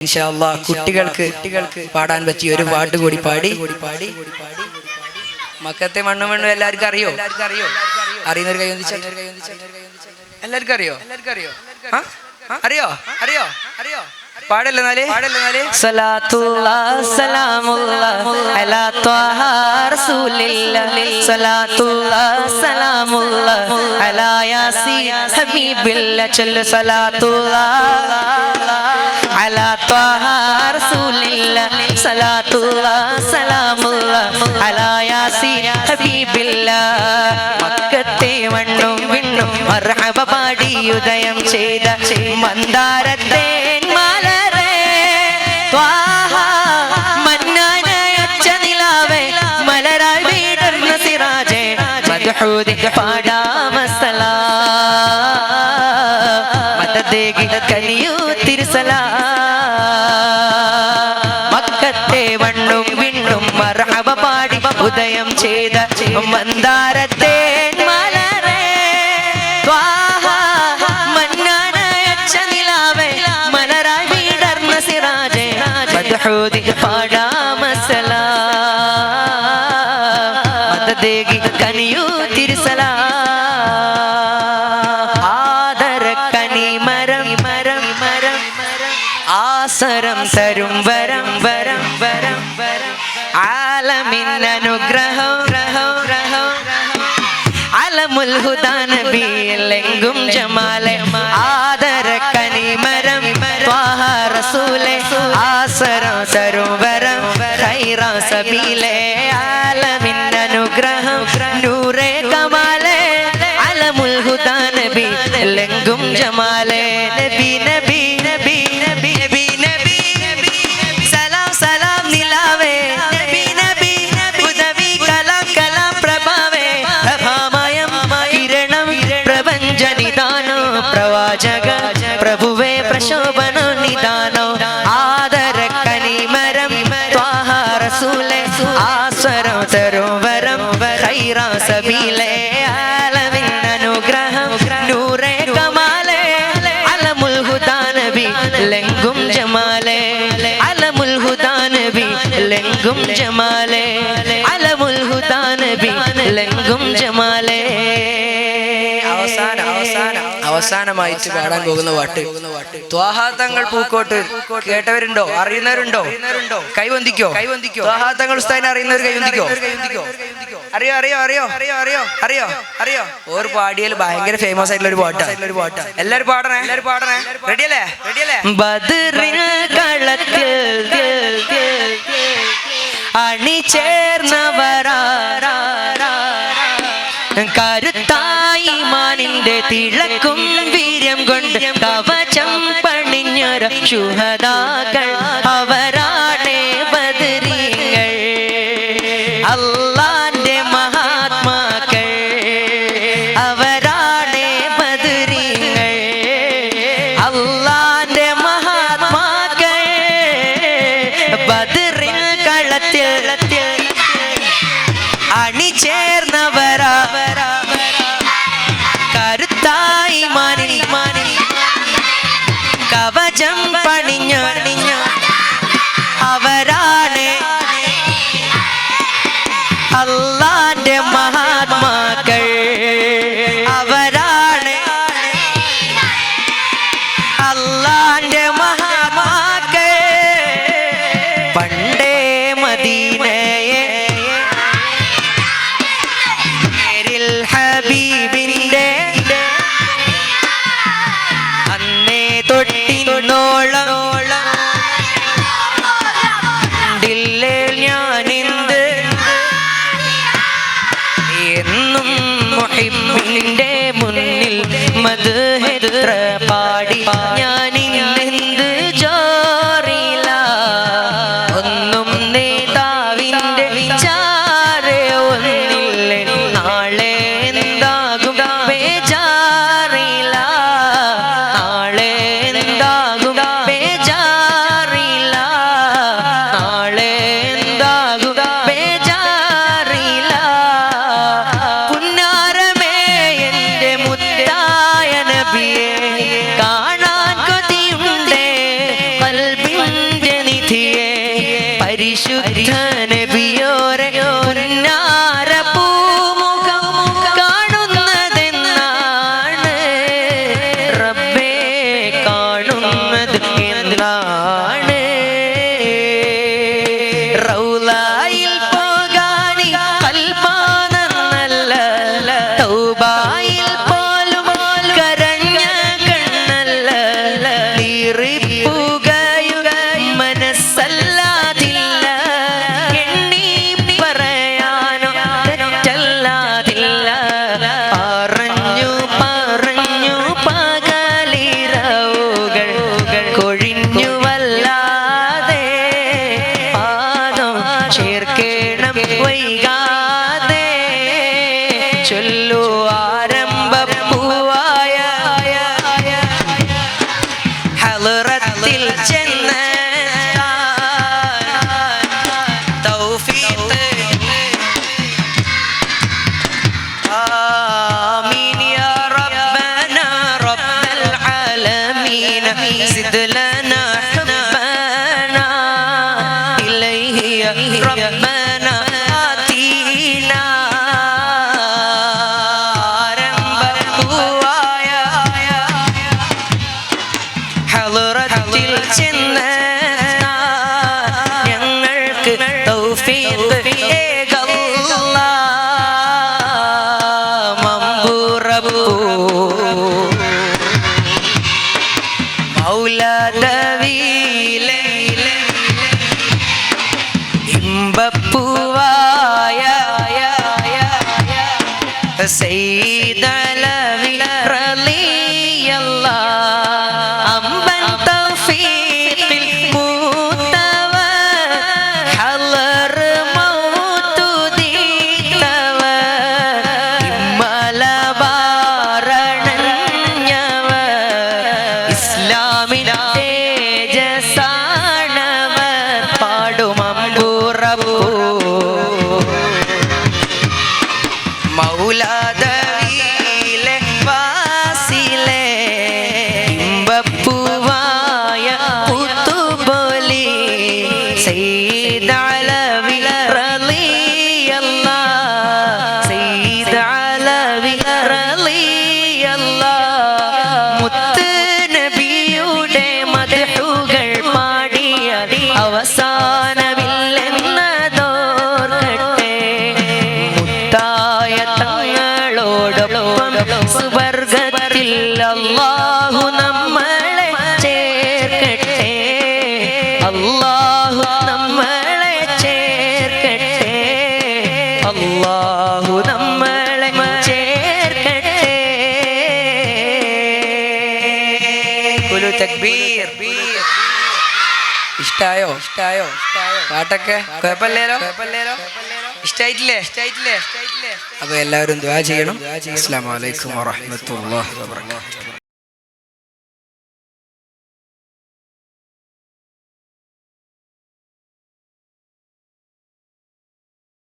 ഇൻഷാ അല്ലാഹ് കുട്ടികൾക്ക് പാടാൻ പറ്റിയ ഒരു പാട്ട് കൂടി പാടി മക്കത്തെ മണ്ണു മണ്ണു എല്ലാവർക്കും അറിയോ? അറിയുന്നൊരു കൈ എല്ലാവർക്കും അറിയോ? അറിയോ? അറിയോ? അറിയോ? പാടല്ലേ സലാത്തുല്ലാഹ് സലാമുല്ലാഹ് അലാ ത്വഹ റസൂലില്ലാഹ് സലാത്തുല്ലാഹ് സലാമുല്ലാഹ് അലാ യാസീൻ ഹബീബില്ലാഹ് ചൊല്ലു സലാത്തുല്ലാഹ് അലാ ത്വഹ റസൂലില്ലാഹ് സലാത്തുല്ലാഹ് സലാമുല്ലാഹ് അലാ യാസീൻ ഹബീബില്ലാഹ് മക്കത്തെ മണ്ണും വിണ്ണും മർഹബ പാടി ഉദയം ചെയ്ത മന്ദാരത്തെ മക്കത്തെ വണ്ണും വിണ്ണും മർഹബ പാടി ഉദയം ചെയ്ത മന്ദാരത്തെ മലരേ ത്വാഹ മന്നാനയച്ച നിലാവേ മലരായി വിടർന്ന സിറാജേ മദ്ഹൂദി പാടാമസലാ മദദേഗി കനിയൂ തിരുസലാ ആസരം തരും വരം വരം വരം വരം ആലമിൻ അനുഗ്രഹം അലമുൽ ഹുദാ നബിയിലെങ്കും ജമാലെ ആദര കനിമരം ത്വാഹ റസൂലേ ആസരം തരും വരം ഖൈറ സബീലേ ആലമിൻ അനുഗ്രഹം നൂറേ കമാലേ അലമുൽ ഹുദാ നബിയിലെങ്കും ജമാലെ നബി നബി നബി പ്രഭുവേ പ്രശോഭനോ നിദാനോ ആദര കനിമരം ത്വാഹ റസൂലേ ആസരം തരും വരം ഖൈറ സബീലേ ആലമിൻ അനുഗ്രഹം നൂറേ കമാലേ അലമുൽ ഹുദാ നബി ലെങ്കും ജമാലേ അലമുൽ ഹുദാ നബി ലെങ്കും ജമാലേ അലമുൽ ഹുദാ നബി ലെങ്കും ജമാലേ അവസാനമായിട്ട് പാടാൻ പോകുന്ന പാട്ട് ത്വാഹ തങ്ങൾ പൂക്കോട്ട്. കേട്ടവരുണ്ടോ? അറിയുന്നവരുണ്ടോ? കൈവന്തിക്കോ? ത്വാഹ തങ്ങൾ ഉസ്താദിനെ അറിയുന്നവർ കൈവന്തിക്കോ? അറിയോ അറിയോ അറിയോ അറിയോ അറിയോ അറിയോ അറിയോ ഓർ പാടിയാൽ ഭയങ്കര ഫേമസ് ആയിട്ടുള്ള ഒരു പാട്ടാ. എല്ലാരും പാടണേ. റെഡിയല്ലേ? ബദറിൻ കളത്തിൽ അണിചേർന്നവരാ കരുത്തായി മാനിന്റെ തിളക്കും വീര്യം കൊണ്ട് കവചം പണിഞ്ഞൊരു ശുഹദാക്കൾ അവരാണ് ബദരീങ്ങൾ അല്ലാന്റെ മഹാത്മാക്കൾ അവരാണ് ബദരീങ്ങൾ അല്ലാന്റെ മഹാത്മാക്കൾ ബദറിൻ കളത്തിൽ അണിചേർന്നവരാ കരുത്തായി മാനി കവചം പണിഞ്ഞു അവരാണ് അല്ലാന്റെ മഹാത്മാക്കൾ അവരാണ് അല്ലാന്റെ മഹാത്മാക്കൾ പണ്ടേ മദീനയെ പരിശുദ്ധ നബിയോരെ ഉന്നാര പൂമുഖം കാണുന്നതെന്നാണ് റബ്ബേ കാണുന്നത് എന്നാണ് റൗളയിൽ പോകാനി കൽബാനല്ല തൗബയിൽ പോലും കരഞ്ഞ കണ്ണല്ല നീറിപ്പുകയും മനസ്സല്ലാതില്ല എണ്ണി പറയാനോ തെറ്റല്ലാതില്ല പറഞ്ഞു പറഞ്ഞു പകലിരവുകൾ കൊഴിഞ്ഞു വല്ലാതെ പാദം ചേർക്കേണം വൈകാതെ ചൊല്ലു ആരംഭപ്പൂവായ ഹളറത്തിൽ ചെന്ന് തൗഫീഖ് آمين يا ربنا رب العالمين زد لنا حبنا إليه يا ربنا آتينا ആരംഭപ്പൂവായ ഹളറത്തിൽ ചെന്ന് ഞങ്ങൾക്ക് തൗഫീഖ് മൗലദവിയിലെ ഇമ്പപ്പൂവായ സയ്യിദലവി റളിയല്ലാഹ് അമ്പൻ തൗഫീഖിൽ മൂത്തവ ഹളർ മൗതു ദീതവ ഇമ്മലബാരണഞ്ഞവ ഇസ്ലാമിൻ തേജസാണവർ പാടുമമ്പൂറപ്പൂ മൗലദവിയിലെ വാസിലെ ഇമ്പപ്പൂവായ പുത്തുബോലി സയ്യിദലവി റളിയല്ലാഹ് സയ്യിദലവി റളിയല്ലാഹ് മുത്ത് നബിയുടെ മദ്ഹുകൾ പാടിയ അവസാനമില്ലെന്നതോർക്കട്ടെ മുത്തായ തങ്ങളോടൊപ്പം സുവർഗത്തിൽ അല്ലാഹു നമ്മളെ ചേർക്കട്ടെ അല്ലാഹു നമ്മളെ ചേർക്കട്ടെ അല്ലാഹു നമ്മളെ ചേർക്കട്ടെ കുലു തക്ബീർ ഇഷ്ടായോ പാട്ടൊക്കെ കുഴപ്പമില്ലല്ലോ ഇഷ്ടായിട്ടില്ലേ അപ്പൊ എല്ലാവരും ദുആ ചെയ്യണം. അസ്സലാമു അലൈക്കും വറഹ്മത്തുള്ളാഹി വബറകാതുഹു.